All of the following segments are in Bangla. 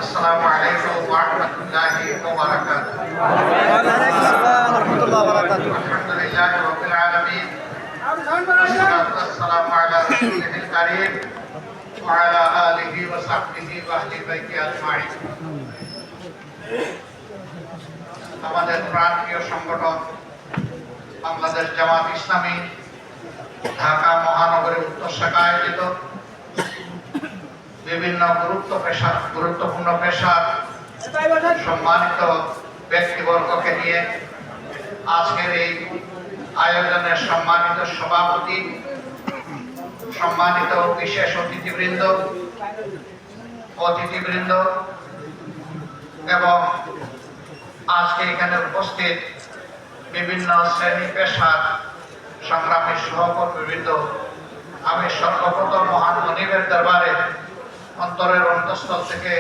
আসসালামু আলাইকুম ওয়া রাহমাতুল্লাহি ওয়া বারাকাতুহু। ওয়ালাইকুম আসসালাম ওয়া রাহমাতুল্লাহি ওয়া বারাকাতুহু। আলহামদুলিল্লাহি রাব্বিল আলামিন। ওয়াসসালাতু ওয়াসসালামু আলা রাসূলিল কারীম ওয়া আলা আলিহি ওয়া সাহবিহি ওয়া আহলি বাইতি আজমাইন। আমাদের প্রাণপ্রিয় সংগঠন বাংলাদেশ জামাত ইসলামী ঢাকা মহানগরীর উত্তর শাখা আয়োজিত বিভিন্ন গুরুত্বপূর্ণ পেশার সম্মানিত ব্যক্তিবর্গকে নিয়ে আজকের এই আয়োজনের সম্মানিত সভাপতি, সম্মানিত বিশেষ অতিথিবৃন্দ এবং আজকে এখানে উপস্থিত বিভিন্ন শ্রেণী পেশার সংগ্রামী সহকর্মীবৃন্দ, আমি সর্বপ্রথম মহান মনিবের দরবারে অন্তরের অন্তঃস্থল থেকে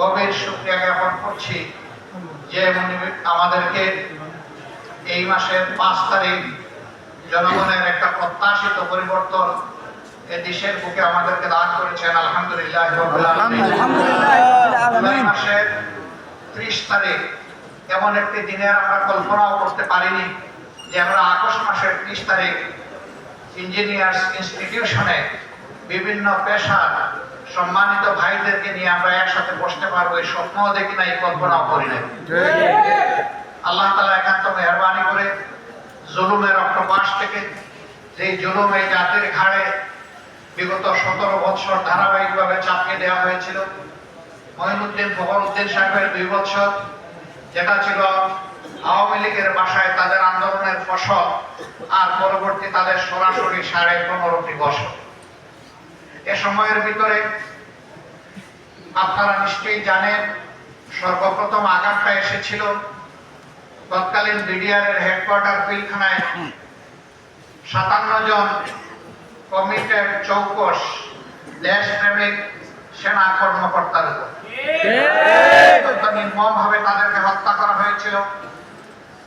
গভীর শুকরিয়া জ্ঞাপন করছি যে মনিব আমাদেরকে এই মাসের ৫ তারিখ জনগণের একটা প্রত্যাশিত পরিবর্তন এই দেশের বুকে আমাদেরকে দান করেছেন। আলহামদুলিল্লাহ রাব্বিল আলামিন। জুলাই মাসের ৩০ তারিখ এমন একটি দিনের আমরা কল্পনাও করতে পারিনি যে আমরা আগস্ট মাসের ৩০ তারিখ ইঞ্জিনিয়ার্স ইনস্টিটিউশনে বিভিন্ন পেশার সম্মানিত ভাইদেরকে নিয়ে আমরা একসাথে বসতে পারবো, এই স্বপ্নও দেখি নাই, কল্পনাও করি নাই। আল্লাহ তাআলা একান্ত মেহেরবানি করে জুলুমের অক্টোপাস থেকে, যে জুলুম এই জাতির ঘাড়ে বিগত ১৭ বছর ধারাবাহিকভাবে চাপিয়ে দেওয়া হয়েছিল, মঈনুদ্দিন ফখরুদ্দিন সাহেবের ২ বছর, যেটা ছিল আওয়ামী লীগের বাসায় তাদের আন্দোলনের ফসল, আর পরবর্তী তাদের সরাসরি ১৫.৫ বছর। এ সময়ের ভিতরে আপনারা নিশ্চয়ই জানেন, সর্বপ্রথম আঘাতটা এসেছিল তৎকালীন বিডিআরের হেডকোয়ার্টার পিলখানায় ৫৭ জন কমিটেড চৌকস দেশপ্রেমিক সেনা কর্মকর্তার উপর নির্মমভাবে তাদেরকে হত্যা করা হয়েছিল,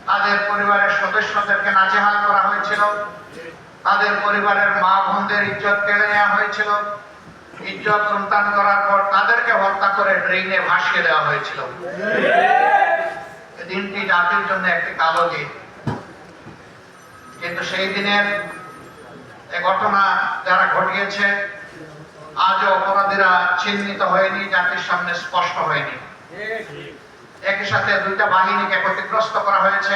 তাদের পরিবারের সদস্যদেরকে নাজেহাল করা হয়েছিল, তাদের পরিবারের মা বোনদের ইজ্জত কেড়ে নেওয়া হয়েছিল, ইজ্জত লুণ্ঠন করার পর তাদেরকে হত্যা করে ড্রেইনে ভাসিয়ে দেওয়া হয়েছিল। দিনটি জাতির জন্য একটি কালো দিন, কিন্তু সেই দিনের এ ঘটনা যারা ঘটিয়েছে আজও অপরাধীরা চিহ্নিত হয়নি, জাতির সামনে স্পষ্ট হয়নি। একই সাথে ২টা বাহিনীকে ক্ষতিগ্রস্ত করা হয়েছে,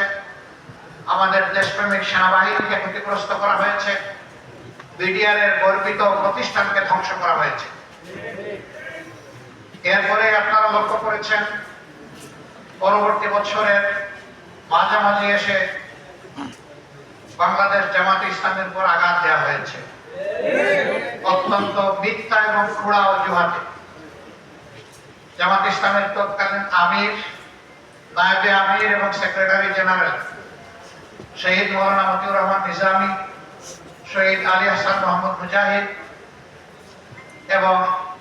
আমাদের দেশপ্রেমিক সেনাবাহিনীকে ক্ষতিগ্রস্ত করা হয়েছে, বিডিআর এর গর্বিত প্রতিষ্ঠানকে ধ্বংস করা হয়েছে। এরপরে আপনারা লক্ষ্য করেছেন পরবর্তী বছরের মাঝামাঝি এসে বাংলাদেশ জামাত ইসলামের উপর আঘাত দেওয়া হয়েছে অত্যন্ত মিথ্যা এবং খোঁড়া অজুহাতে। জামাত ইসলামের তৎকালীন আমির, নায়েবে আমির এবং সেক্রেটারি জেনারেল শহীদ মৌলানা মতিউর রহমান নিজামী, শহীদ আলী হাসান মোহাম্মদ মুজাহিদ এবং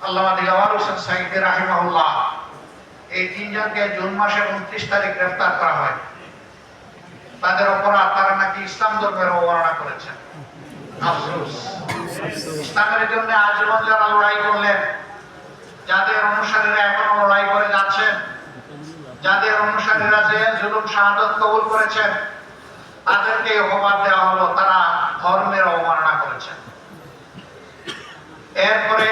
আল্লামা দিলওয়ার হোসেন সাঈদী রাহিমাহুল্লাহ, এই ৩ জনকে জুন মাসের ২৯ তারিখ গ্রেফতার করা হয়। তাদের অপরাধ, তারা নাকি ইসলাম ধর্মের অবমাননা করেছেন। আফসোস, ইসলামের জন্য আজীবন যারা লড়াই করলেন, যাদের অনুসারীরা এখনো লড়াই করে যাচ্ছেন, যাদের অনুসারীরা যে জুলুম শাহাদত কবুল করেছেন, তাদেরকে অপবাদ দেওয়া হলো তারা ধর্মের অবমাননা করেছেন। এরপরে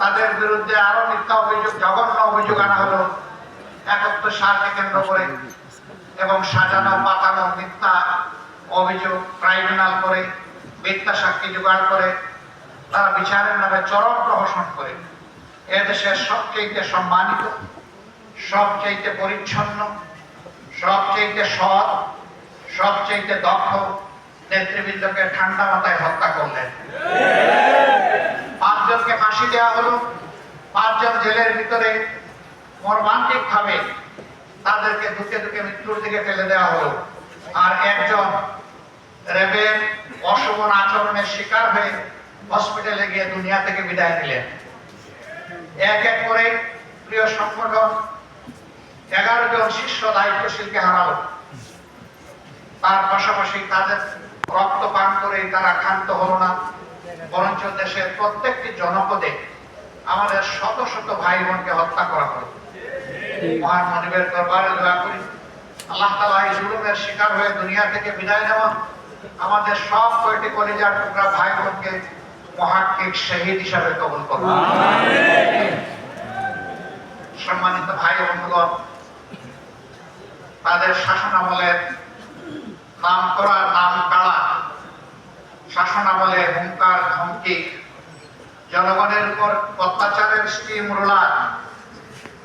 তাদের বিরুদ্ধে আরো মিথ্যা অভিযোগ, জঘন্য অভিযোগ আনা হলো ৭১ সালকে কেন্দ্র করে, এবং সাজানো পাতানো মিথ্যা অভিযোগ ট্রাইব্যুনাল করে, মিথ্যা সাক্ষী জোগাড় করে তারা বিচারের নামে চরম প্রহসন করে এদেশের সবচেয়ে সম্মানিত, সবচেয়ে পরিচ্ছন্ন, সবচেয়ে সৎ, সবচেয়ে দক্ষ নেতৃবৃন্দকে ঠান্ডা মাথায় হত্যা করলেন। ৫ জনকে ফাঁসি দেওয়া হলো, ৫ জন জেলের ভিতরে মর্মান্তিক ভাবে তাদেরকে দুকে দুকে মৃত্যুর দিকে ফেলে দেওয়া হলো, আর একজন রেবের অশোভন আচরণের শিকার হয়ে হসপিটালে গিয়ে দুনিয়া থেকে বিদায় নিলেন। এক এক করে প্রিয় সংগঠন 11 জন শীর্ষ দায়িত্বশীলকে হারালো। তার পাশাপাশি তাদের রক্ত পান করে তারা ক্ষান্ত হলো না, বরঞ্চ দেশের প্রত্যেকটি জনপদে আমাদের শত শত ভাই বোনকে হত্যা করা হলো। মহান মনিবের দরবারে দোয়া করি আল্লাহ তাআলা এই জুলুমের শিকার হয়ে দুনিয়া থেকে বিদায় নেওয়া আমাদের সব কয়টি কলিজার টুকরা ভাই বোনকে মুহাক্কিক শহীদ হিসাবে কবুল করুন। সম্মানিত ভাই বন্ধুগণ, তাদের শাসন আমলের নাম করা নাম কাড়া শাসন আমলে হুঙ্কার ধমকি, জনগণের উপর অত্যাচারের স্টিম রোলার,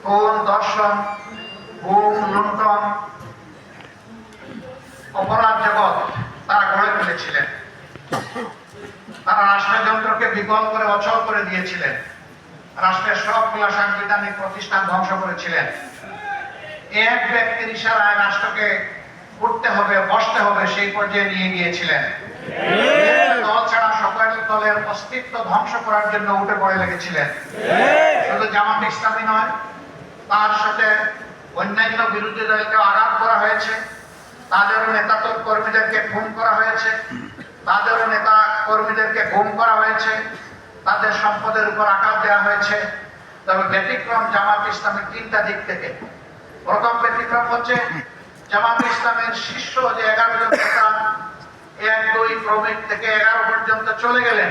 খুন ধর্ষণ, গুম লুণ্ঠন, অপরাধ জগৎ তারা গড়ে তুলেছিলেন। তারা রাষ্ট্রযন্ত্রকে বিকল করে অচল করে দিয়েছিলেন। রাষ্ট্রের সবগুলো সাংবিধানিক প্রতিষ্ঠান ধ্বংস করেছিলেন। এক ব্যক্তির ইশারায় রাষ্ট্রকে উঠতে হবে, বসতে হবে সেই পর্যায়ে নিয়ে গিয়েছিলেন। দল ছাড়া সকল দলের অস্তিত্ব ধ্বংস করার জন্য উঠে পড়ে লেগেছিলেন। শুধু জামাত ইসলামী নয়, তার সাথে অন্যান্য বিরোধী দলকে আঘাত করা হয়েছে, তাদেরও নেতা কর্মীদেরকে খুন করা হয়েছে, তাদেরও নেতা কর্মীদেরকে গুম করা হয়েছে, তাদের সম্পদের উপর আঘাত দেওয়া হয়েছে। তবে ব্যতিক্রম জামাত ইসলামের তিনটা দিক থেকে। প্রথম ব্যতিক্রম হচ্ছে জামাত ইসলামের শীর্ষ যে 11 জন নেতা 1, 2 প্রবীণ থেকে 11 পর্যন্ত চলে গেলেন,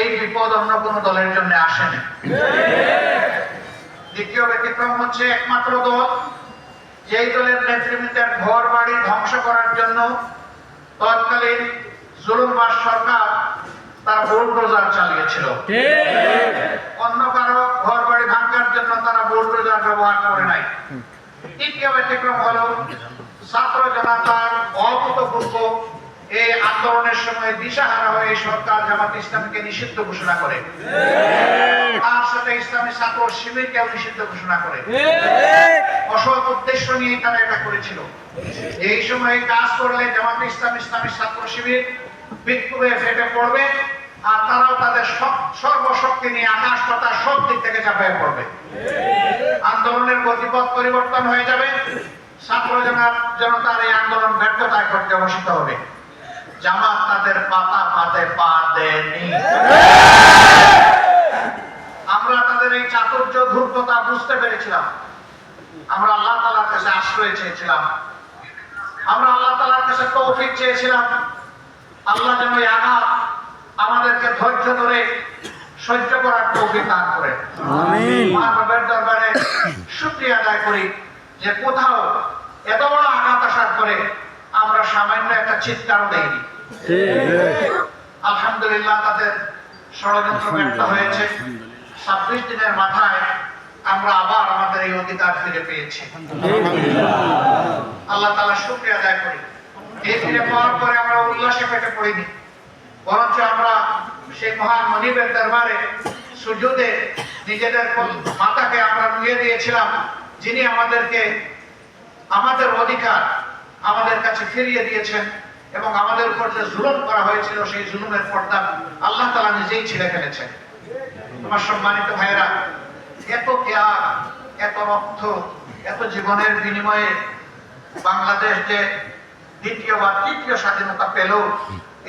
এই বিপদ অন্য কোন দলের জন্য আসেনি। দ্বিতীয় ব্যতিক্রম হচ্ছে একমাত্র দল যেই দলের নেতৃত্বের ঘর বাড়ি ধ্বংস করার জন্য তৎকালীন জুলুমবাজ সরকার তার বুলডোজার চালিয়েছিল। অন্য কারো ঘর বাড়ি ভাঙার জন্য তারা বুলডোজার ব্যবহার করে নাই। তৃতীয় ব্যতিক্রম হলো ছাত্র জনতার অভূতপূর্ব এই আন্দোলনের সময় দিশাহারা হয়ে সরকার জামাত ইসলামকে নিষিদ্ধ ঘোষণা করে, তার সাথে ইসলামী ছাত্র শিবিরকেও নিষিদ্ধ ঘোষণা করে। অসৎ উদ্দেশ্য নিয়ে তারা এটা করেছিল। এই সময় কাজ করলে জামাত ইসলাম, ইসলামী ছাত্র শিবির বিক্ষোভে ফেটে পড়বে, আর তারাও তাদের সর্বশক্তি নিয়ে আকাশ পাতাল সব দিক থেকে ঝাঁপিয়ে পড়বে। আন্দোলনের গতিপথ পরিবর্তন হয়ে যাবে। ছাত্র জনতার এই আন্দোলন ব্যর্থতায় পর্যবসিত হবে। জামাত তাদের পাতা পাতে পা দেয়নি। আমরা তাদের এই চাতুর্য ধূর্ততা বুঝতে পেরেছিলাম। আমরা আল্লাহ তাআলার কাছে আশ্রয় চেয়েছিলাম। আমরা আল্লাহ তাআলার কাছে তৌফিক চেয়েছিলাম। আল্লাহ যেন এই আঘাত আমাদেরকে ধৈর্য ধরে সহ্য করার তৌফিক দান করেন। আমিন। মহানবীর দরবারে শুকরিয়া আদায় করি যে কোথাও এত বড় আঘাত আসার পরে আমরা সামান্য একটা চিৎকারও দেইনি। আলহামদুলিল্লাহ, তাদের ষড়যন্ত্র ব্যর্থ হয়েছে। 26 দিনের মাথায় আমরা আবার আমাদের এই অধিকার ফিরে পেয়েছি। আল্লাহ তাআলা শুকরিয়া আদায় করি। এই ফিরে পাওয়ার পরে আমরা উল্লাসে ফেটে পড়িনি, বরঞ্চ আমরা সেই মহান মনিবের দরবারে সুজুদে নিজেদের মাথাকে আমরা নুয়ে দিয়েছিলাম, যিনি আমাদেরকে আমাদের অধিকার আমাদের কাছে ফিরিয়ে দিয়েছেন এবং আমাদের উপর যে জুলুম করা হয়েছিল সেই জুলুমের পর্দা আল্লাহ তাআলা নিজেই ছিঁড়ে ফেলেছেন। আমার সম্মানিত ভাইরা, এত ত্যাগ, এত রক্ত, এত জীবনের বিনিময়ে বাংলাদেশ যে দ্বিতীয় বা তৃতীয় স্বাধীনতা পেল,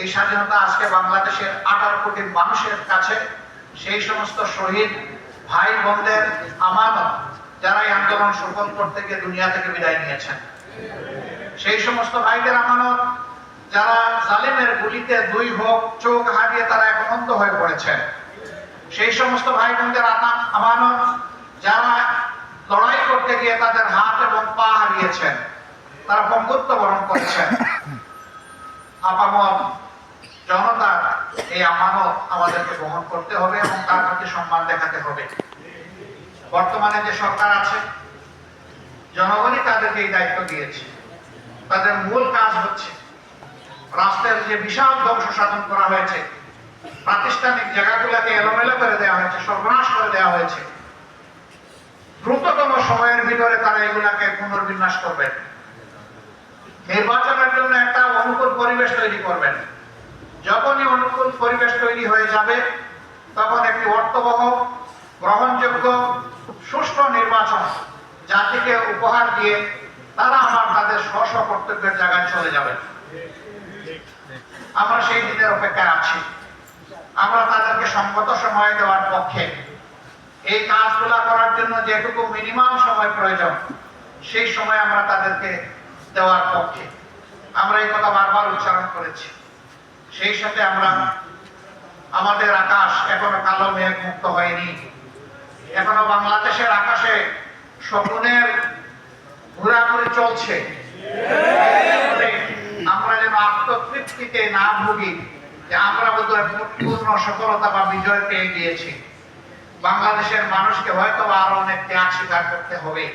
এই স্বাধীনতা আজকে বাংলাদেশের 18 কোটি মানুষের কাছে সেই সমস্ত শহীদ ভাই বোনদের আমানত, যারা এই আন্দোলন সফল করতে গিয়ে দুনিয়া থেকে বিদায় নিয়েছেন, সেই সমস্ত ভাইদের আমানত, যারা জালিমের গুলিতে 2 চোখ হারিয়ে তারা এখন অন্ধ হয়ে পড়েছেন, সেই সমস্ত ভাই বোনদের আমানত, যারা লড়াই করতে গিয়ে তাদের হাত এবং পা হারিয়েছেন, তারা পঙ্গুত্ব বরণ করেছেন। আপামর জনতার এই আমানত আমাদেরকে বহন করতে হবে এবং তার প্রতি সম্মান দেখাতে হবে। বর্তমানে যে সরকার আছে, জনগণই তাদেরকে এই দায়িত্ব দিয়েছে। তাদের মূল কাজ হচ্ছে রাষ্ট্রের যে বিশাল ধ্বংস সাধন করা হয়েছে, প্রাতিষ্ঠানিক জায়গাগুলোকে এলোমেলো করে দেওয়া হয়েছে, সর্বনাশ করে দেওয়া হয়েছে, দ্রুততম সময়ের ভিতরে তারা এগুলাকে পুনর্বিন্যাস করবেন। নির্বাচনের জন্য একটা অনুকূল পরিবেশ তৈরি করবেন। যখনই অনুকূল পরিবেশ তৈরি হয়ে যাবে, তখন একটি অর্থবহ, গ্রহণযোগ্য, সুষ্ঠু নির্বাচন জাতিকে উপহার দিয়ে তারা আবার তাদের স্ব কর্তব্যের জায়গায় চলে যাবে। আমরা সেই দিনের অপেক্ষায় আছি। আমরা তাদেরকে সংগত সময় দেওয়ার পক্ষে। এই কাজগুলা করার জন্য যেটুকু মিনিমাম সময় প্রয়োজন সেই সময় আমরা তাদেরকে দেওয়ার পক্ষে। আমরা এই কথা বারবার উচ্চারণ করেছি। সেই সাথে আমরা আমাদের আকাশ এখনো কালো মেঘ মুক্ত হয়নি। এখনো বাংলাদেশের আকাশে শকুনের ঘোরাঘুরি চলছে। আমরা যেন আত্মতৃপ্তিতে না ভুগি যে আমরা বোধহয় পূর্ণ সফলতা বা বিজয় পেয়ে গিয়েছি। বাংলাদেশের মানুষকে হয়তো আরো অনেক ত্যাগ স্বীকার করতে হবে।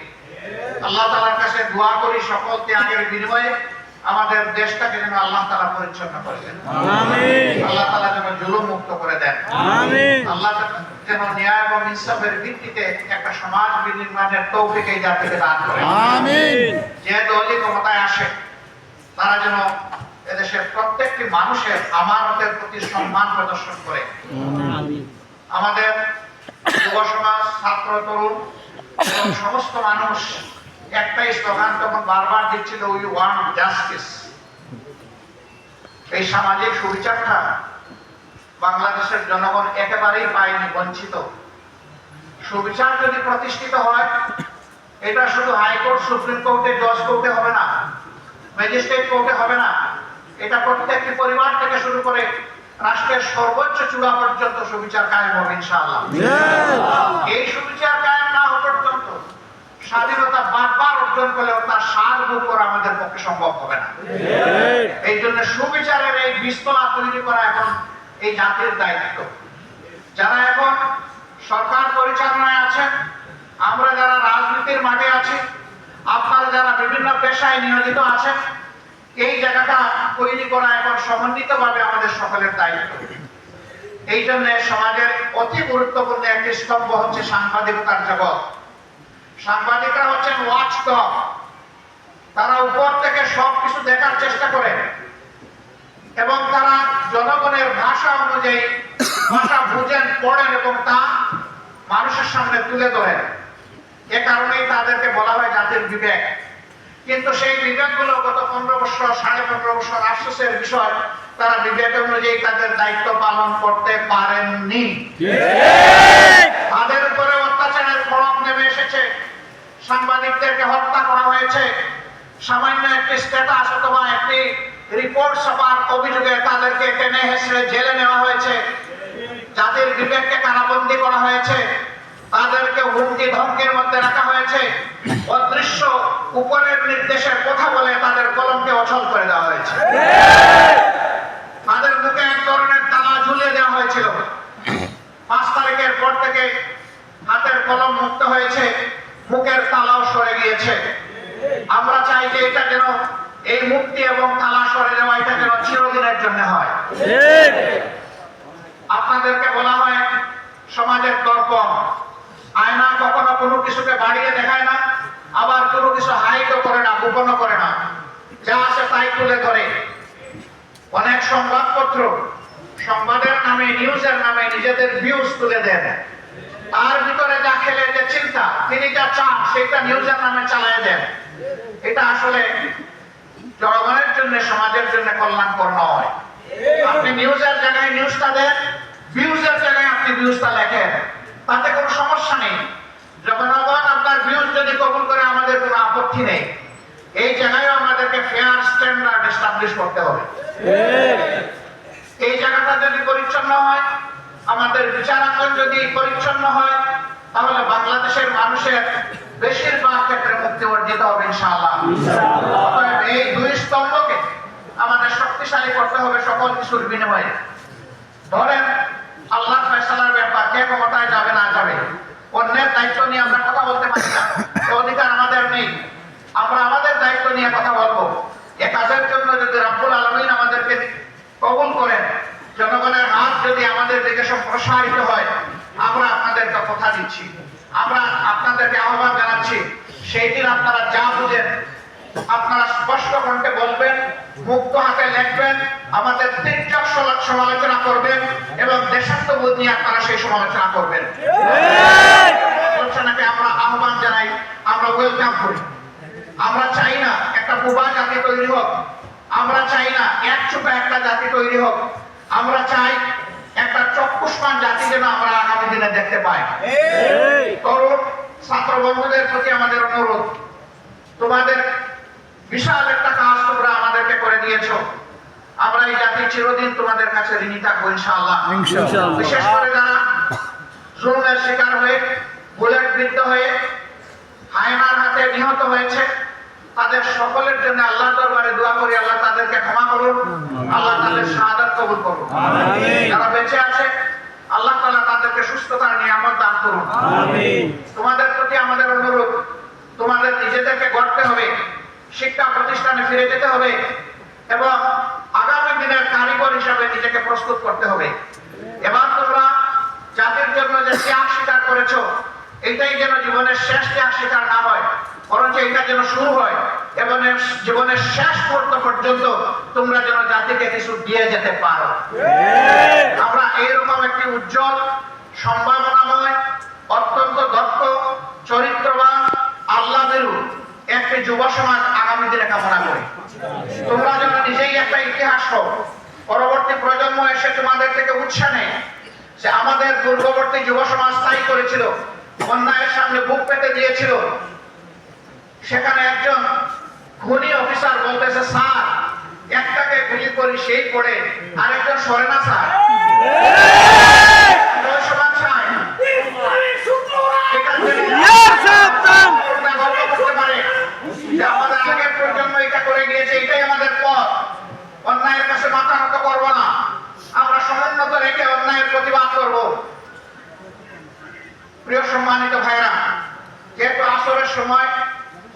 আল্লাহ তাআলার কাছে দোয়া করি সকল ত্যাগের বিনিময়ে আমাদের দেশটাকে যেন আল্লাহ তাআলা পরিচ্ছন্ন করে দেন। আমিন। আল্লাহ তাআলা যেন জুলুম মুক্ত করে দেন। আমিন। আল্লাহ যেন ন্যায় এবং ইনসাফের ভিত্তিতে একটা সমাজ বিনির্মাণের তৌফিক এই জাতিকে দান করেন। আমিন। যে দলই ক্ষমতায় আসে তারা যেন এদেশের প্রত্যেকটি মানুষের আমানতের প্রতি সম্মান প্রদর্শন করে। আমাদের যুব সমাজ, ছাত্র, তরুণ এবং সমস্ত মানুষ একটাই স্লোগান তখন বারবার দিচ্ছিল, উই ওয়ান্ট জাস্টিস। এই সামাজিক সুবিচারটা বাংলাদেশের জনগণ একেবারেই পায়নি, বঞ্চিত। সুবিচার যদি প্রতিষ্ঠিত হয় এটা শুধু হাইকোর্ট, সুপ্রিম কোর্টে, জজ কোর্টে হবে না, ম্যাজিস্ট্রেট কোর্টে হবে না। এটা প্রত্যেকটি পরিবার থেকে শুরু করে রাষ্ট্রের সর্বোচ্চ চূড়া পর্যন্ত সুবিচার কায়েম হবে ইনশাআল্লাহ। এই সুবিচার কায়েম না হওয়া পর্যন্ত স্বাধীনতা বারবার অর্জন করলেও তার সার ভোগ করা আমাদের পক্ষে সম্ভব হবে না। এই জন্য সুবিচারের এই বীজতলা তৈরি করা এখন এই জাতির দায়িত্ব। যারা এখন সরকার পরিচালনায় আছেন, আমরা যারা রাজনীতির মাঠে আছি, আপনারা যারা বিভিন্ন পেশায় নিয়োজিত আছেন, এই জায়গাটা তৈরি করা এখন সমন্বিতভাবে আমাদের সকলের দায়িত্ব। এই জন্য সমাজের অতি গুরুত্বপূর্ণ একটি স্তম্ভ হচ্ছে সাংবাদিকতার জগৎ। সাংবাদিকরা হচ্ছেন ওয়াচডগ। তারা উপর থেকে সবকিছু দেখার চেষ্টা করে এবং তারা জনগণের ভাষা অনুযায়ী ভাষা বুঝেন, পড়েন এবং তা মানুষের সামনে তুলে ধরেন। এ কারণেই তাদেরকে বলা হয় জাতির বিবেক। কিন্তু সেই বিবেকগুলো গত 15 বছর, 15.5 বছর আফসোসের বিষয়, তারা বিবেক অনুযায়ী তাদের দায়িত্ব পালন করতে পারেননি। তাদের উপরে অত্যাচারের খড়গ নেমে এসেছে, সাংবাদিকদেরকে হত্যা করা হয়েছে, সামান্য একটি স্ট্যাটাস অথবা একটি রিপোর্ট ছাপার অভিযোগে তাদেরকে টেনে হেসড়ে জেলে নেওয়া হয়েছে, জাতির বিবেককে কারাবন্দী করা হয়েছে, তাদেরকে হুমকি ধমকির মধ্যে রাখা হয়েছে, অদৃশ্য উপরের নির্দেশের কথা বলে তাদের কলমকে অচল করে দেওয়া হয়েছে। তাদের মুখে এক ধরনের তালা ঝুলিয়ে দেওয়া হয়েছিল। 5 তারিখের পর থেকে হাতের কলম মুক্ত হয়েছে, মুখের তালাও সরে গিয়েছে। আমরা চাই যে এটা যেন এই মুক্তি এবং তালা সরে যাওয়া এটা যেন চিরদিনের জন্য হয়। আপনাদেরকে বলা হয় সমাজের দর্পণ। আয়না কখনো কোনো কিছুকে বাড়িয়ে দেখায় না, আবার কোনো কিছু হাইডও করে না, গোপনও করে না, যা আছে তাই তুলে ধরে। অনেক সংবাদপত্র সংবাদের নামে, নিউজের নামে নিজেদের ভিউজ তুলে দেন। তার ভিতরে যা খেলে যে চিন্তা, তিনি যা চান সেটা নিউজের নামে চালিয়ে দেন। এটা আসলে জনগণের জন্য, সমাজের জন্য কল্যাণকর নয়। আপনি নিউজের জায়গায় নিউজটা দেন, ভিউজের জায়গায় আপনি ভিউজটা লেখেন, তাতে কোনো সমস্যা নেই। জনগণ আপনার ভিউজ যদি কবুল করে আমাদের কোনো আপত্তি নেই। এই জায়গায় আমাদেরকে ফেয়ার স্ট্যান্ডার্ড এস্টাবলিশ করতে হবে। এই জায়গাটা যদি পরিচ্ছন্ন হয়, আমাদের বিচারাঙ্গন যদি পরিচ্ছন্ন হয়, তাহলে বাংলাদেশের মানুষের বেশিরভাগ ক্ষেত্রে মুক্তি অর্জিত হবে ইনশাআল্লাহ। অতএব এই দুই স্তম্ভকে আমাদের শক্তিশালী করতে হবে সকল কিছুর বিনিময়ে। ধরেন আল্লাহর ফয়সালার ব্যাপার, কে ক্ষমতায় যাবে না যাবে, অন্যের দায়িত্ব নিয়ে আমরা কথা বলতে পারি না, এই অধিকার আমাদের নেই। আমরা আমাদের দায়িত্ব নিয়ে কথা বলবো। এ কাজের জন্য যদি রাব্বুল আলামিন আমাদেরকে কবুল করেন, জনগণের হাত যদি আমাদের দিকে প্রসারিত হয়, আমরা আপনাদেরকে কথা দিচ্ছি, আমরা আপনাদেরকে আহ্বান জানাচ্ছি, সেই দিন আপনারা যা বুঝেন আপনারা স্পষ্ট কণ্ঠে বলবেন, মুক্ত হাতে লিখবেন, আমাদের তীর্যক সমালোচনা করবেন এবং দেশাত্মবোধ নিয়ে আপনারা সেই সমালোচনা করবেন। আলোচনাকে আমরা আহ্বান জানাই, আমরা ওয়েলকাম করি। আমরা চাই না একটা বুবা জাতি তৈরি হোক, আমরা চাই না এক চুপা একটা জাতি তৈরি হোক, আমরা চাই একটা চক্ষুষ্মান জাতি যেন আমরা আগামী দিনে দেখতে পাই। ছাত্র বন্ধুদের প্রতি আমাদের অনুরোধ, তোমাদের বিশাল একটা কাজ তোমরা আমাদেরকে করে দিয়েছো। আমরা এই জাতি চিরদিন তোমাদের কাছে ঋণী থাকবো ইনশাআল্লাহ। বিশেষ করে যারা জুলুমের শিকার হয়ে, বুলেট বিদ্ধ হয়ে, হায়নার হাতে নিহত হয়েছে, তাদের সকলের জন্য আল্লাহর দরবারে দোয়া করি, আল্লাহ তাদেরকে ক্ষমা করুন, আল্লাহ তাদের শাহাদাত কবুল করুন। যারা বেঁচে আছে আল্লাহ তাআলা তাদেরকে সুস্থতার নিয়ামত দান করুন। তোমাদের প্রতি আমাদের অনুরোধ, তোমাদের নিজেদেরকে গড়তে হবে, শিক্ষা প্রতিষ্ঠানে ফিরে যেতে হবে এবং আগামী দিনের কারিগর হিসাবে নিজেকে প্রস্তুত করতে হবে। এবার তোমরা জাতির জন্য যে ত্যাগ স্বীকার করেছো, এটাই যেন জীবনের শেষ ত্যাগ স্বীকার না হয়, বরঞ্চ এটা যেন শুরু হয় এবং জীবনের শেষ মুহূর্ত পর্যন্ত তোমরা যেন জাতিকে কিছু দিয়ে যেতে পারো। আমরা এইরকম একটি উজ্জ্বল, সম্ভাবনাময়, অত্যন্ত দক্ষ, চরিত্রবান, আল্লাহভীরু একটি যুব সমাজ আগামী দিনে কামনা করি। তোমরা যেন নিজেই একটা ইতিহাস হও, পরবর্তী প্রজন্ম এসে তোমাদের থেকে উৎসাহ নেয় যে আমাদের পূর্ববর্তী যুব সমাজ তাই করেছিল, অন্যায়ের সামনে বুক পেতে দিয়েছিল। সেখানে একজন খুনি অফিসার বলতেছে, স্যার একটাকে গুলি করি সেই পড়ে, আরেকজন সরে না স্যার। সমাজ চায় করতে পারে যে আমাদের আগের প্রজন্ম এটা করে গিয়েছে, এটাই আমাদের পথ। অন্যায়ের কাছে মাথা নত করবো না, আমরা সমুন্নত রেখে অন্যায়ের প্রতিবাদ করব। প্রিয় সম্মানিত ভাইরা, যেহেতু আসরের সময়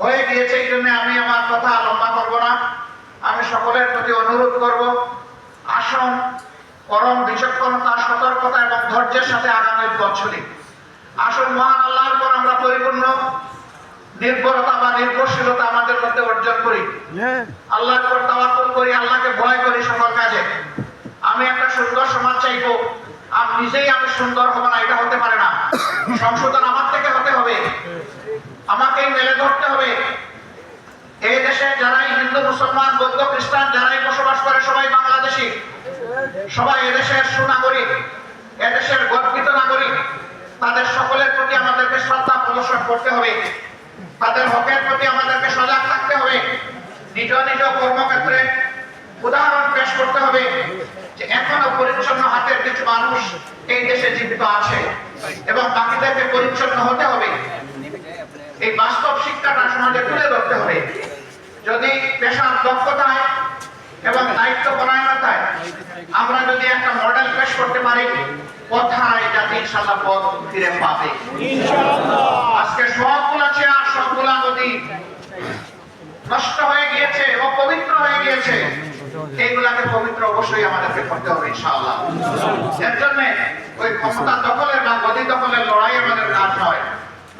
হয়ে গিয়েছে, এই জন্য আমি আমার কথা লম্বা করব না। আমি সকলের প্রতি অনুরোধ করব, আসুন পরম বিচক্ষণতা, সতর্কতা এবং ধৈর্যের সাথে আগামী পথ চলি। আসুন মহান আল্লাহর উপর আমরা পরিপূর্ণ নির্ভরতা বা নির্ভরশীলতা আমাদের মধ্যে অর্জন করি, আল্লাহর উপর তাওয়াক্কুল করি, আল্লাহকে ভয় করি সকল কাজে। আমি একটা সুন্দর সমাজ চাইবো, আমি নিজেই আমি সুন্দর হব না, এটা হতে পারে না। সংশোধন আমার থেকে হতে হবে, আমাকেই মেলে ধরতে হবে। এই দেশে যারাই হিন্দু, মুসলমান, বৌদ্ধ, খ্রিস্টান যারাই বসবাস করে সবাই বাংলাদেশী, সবাই এদেশের সুনাগরিক, এদেশের গর্বিত নাগরিক। তাদের সকলের প্রতি আমাদেরকে শ্রদ্ধা প্রদর্শন করতে হবে, তাদের হকের প্রতি আমাদেরকে সজাগ থাকতে হবে। নিজ নিজ কর্মক্ষেত্রে উদাহরণ পেশ করতে হবে যে এখনো পরিচ্ছন্ন হাতের কিছু মানুষ এই দেশে জীবিত আছে এবং বাকিদেরকে পরিচ্ছন্ন হতে হবে। এই বাস্তব শিক্ষাটা সমাজে তুলে ধরতে হবে। যদি পেশার দক্ষতায় এবং দায়িত্ব পরায়ণতায় আমরা যদি একটা মডেল পেশ করতে পারি, কোথায় জাতি ইনশাআল্লাহ পথ ফিরে পাবে। আজকে সবগুলা চেয়ার, সবগুলা নদী নষ্ট হয়ে গিয়েছে, অপবিত্র হয়ে গিয়েছে। এইগুলাকে পবিত্র অবশ্যই আমাদেরকে করতে হবে ইনশাআল্লাহ। এর জন্য ওই ক্ষমতা দখলের বা গদি দখলের লড়াই আমাদের কাজ নয়।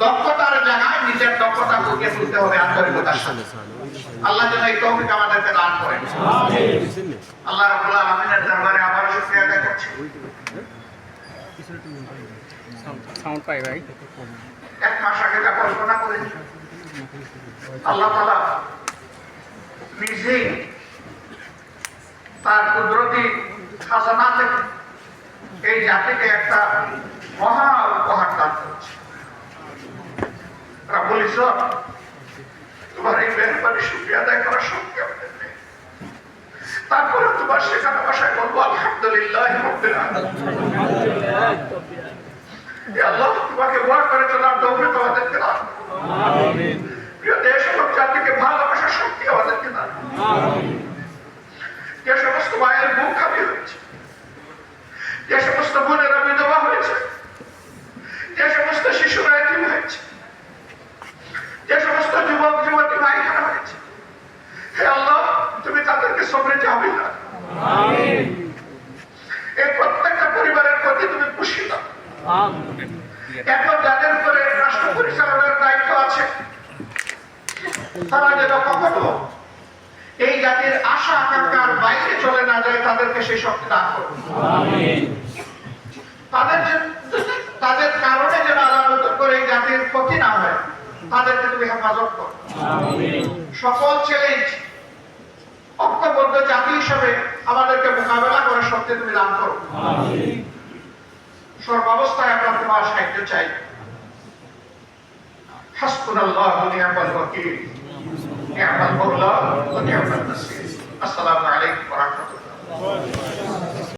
দক্ষতার জায়গায় নিজের দক্ষতা ফুটিয়ে তুলতে হবে আন্তরিকতার সাথে। আল্লাহ যেন এই তৌফিক আমাদেরকে দান করেন। আল্লাহ রাব্বুল আলামিনের দরবারে আবারও শুকরিয়া আদায় করছি। সাউন্ড পাই ভাই। এক মাস আগে যা কল্পনা করি, আল্লাহ তাআলা নিজেই তার কুদরতি খাজানা থেকে এই জাতিকে একটা মহা উপহার দান করেছে। রাব্বুল ইজ্জত, তোমার এই মেহরবানি শুকরিয়া আদায় করার শক্তি আমাদের নেই। তারপরে তোমার শেখানো ভাষায় বলবো আলহামদুলিল্লাহ রাব্বিল আলামিন। ইয়া আল্লাহ, তোমাকে ভয় করে চলার তৌফিক আমাদেরকে দান করো। আমিন। প্রিয় দেশ এবং জাতিকে ভালোবাসার শক্তি আমাদেরকে দান করো। আমিন। যে সমস্ত মায়ের বুক খালি হয়েছে, যে সমস্ত বোনেরা বিধবা হয়েছে, যে সমস্ত শিশুরা এতিম হয়েছে, যে সমস্ত যুবক যুবতী মাইখানা হয়েছে, হে আল্লাহ তুমি তাদেরকে সবরে যাবে না। আমিন। এই প্রত্যেকটা পরিবারের প্রতি তুমি খুশি দাও। আমিন। এখন যাদের উপরে রাষ্ট্র পরিচালনার দায়িত্ব আছে, তারা যেন কখনো এই জাতির আশা আকাঙ্ক্ষার বাইরে চলে না যায়, তাদেরকে সেই শক্তি দান করুন। আমিন। তাদের কারণে যেন আল্লাহ নতুন করে এই জাতির ক্ষতি না হয়, তাদেরকে তুমি হেফাজত করো। আমিন। সকল চ্যালেঞ্জ ঐক্যবদ্ধ জাতি হিসেবে আমাদেরকে মোকাবেলা করার শক্তি তুমি দান করো। আমিন। সর্বাবস্থায় আমরা তোমার সাহায্য চাই। হাসবুনাল্লাহু ওয়া নি'মাল ওয়াকিল, নি'মাল মাওলা ওয়া নি'মান নাসির। আসসালামু আলাইকুম ওয়া রাহমাতুল্লাহ।